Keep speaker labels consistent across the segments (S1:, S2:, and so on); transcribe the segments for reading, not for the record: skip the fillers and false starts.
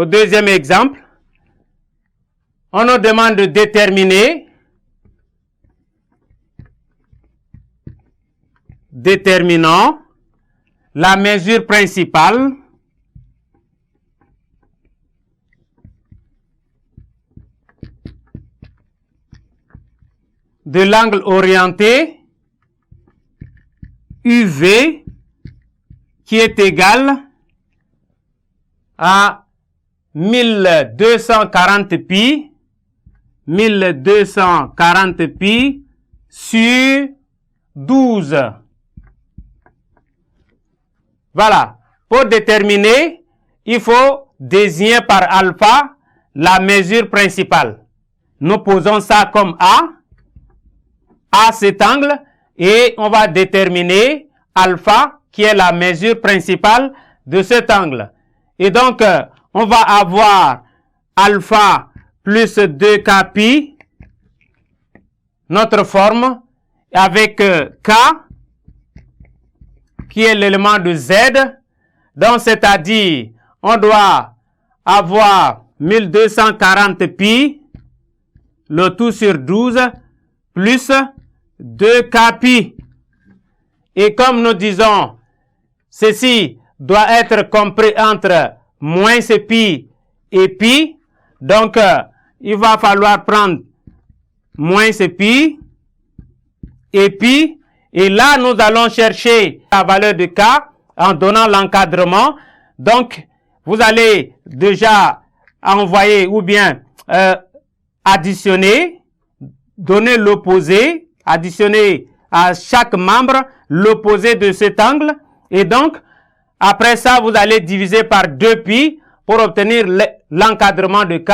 S1: au deuxième exemple, on nous demande de déterminer déterminant la mesure principale de l'angle orienté UV qui est égal à 1240 pi sur 12. Voilà. Pour déterminer, il faut désigner par alpha la mesure principale. Nous posons ça comme A cet angle, et on va déterminer alpha qui est la mesure principale de cet angle. Et donc, on va avoir alpha plus 2k pi, notre forme, avec k, qui est l'élément de z. Donc, c'est-à-dire, on doit avoir 1240 pi, le tout sur 12, plus 2k pi. Et comme nous disons, ceci doit être compris entre moins pi et pi. Donc, il va falloir prendre moins pi et pi. Et là, nous allons chercher la valeur de k en donnant l'encadrement. Donc, vous allez déjà envoyer ou bien additionner, donner l'opposé, additionner à chaque membre l'opposé de cet angle. Et donc, après ça, vous allez diviser par 2 pi pour obtenir l'encadrement de k.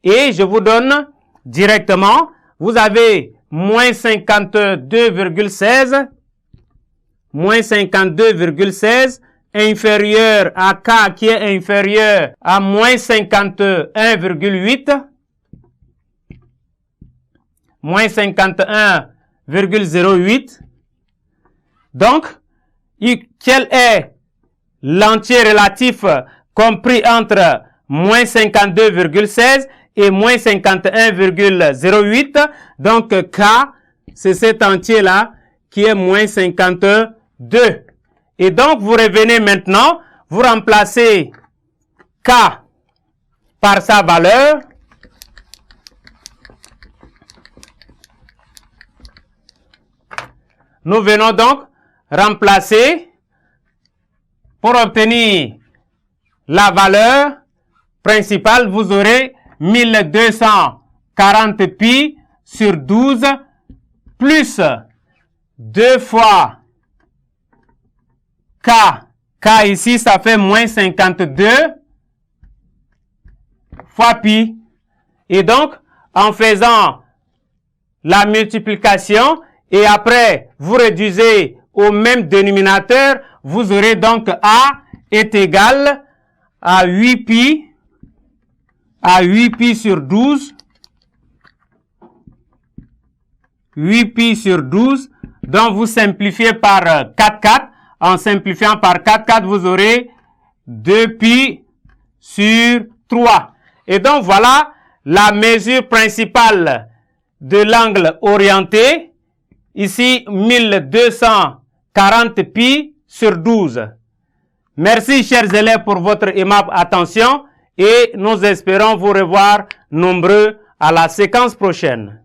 S1: Et je vous donne directement, vous avez moins 52,16, inférieur à k qui est inférieur à moins 51,8, moins 51,08. Donc, quel est l'entier relatif compris entre moins 52,16 et moins 51,08. Donc, K, c'est cet entier-là qui est moins 52. Et donc, vous revenez maintenant, vous remplacez K par sa valeur. Nous venons donc remplacer pour obtenir la valeur principale. Vous aurez 1240 pi sur 12 plus 2 fois K. K ici, ça fait moins 52 fois pi. Et donc, en faisant la multiplication, et après, vous réduisez au même dénominateur, vous aurez donc A est égal à 8 pi, sur 12. 8 pi sur 12. Donc, vous simplifiez par 4. En simplifiant par 4, vous aurez 2 pi sur 3. Et donc, voilà la mesure principale de l'angle orienté. Ici, 1240 pi sur 12. Merci, chers élèves, pour votre aimable attention et nous espérons vous revoir nombreux à la séquence prochaine.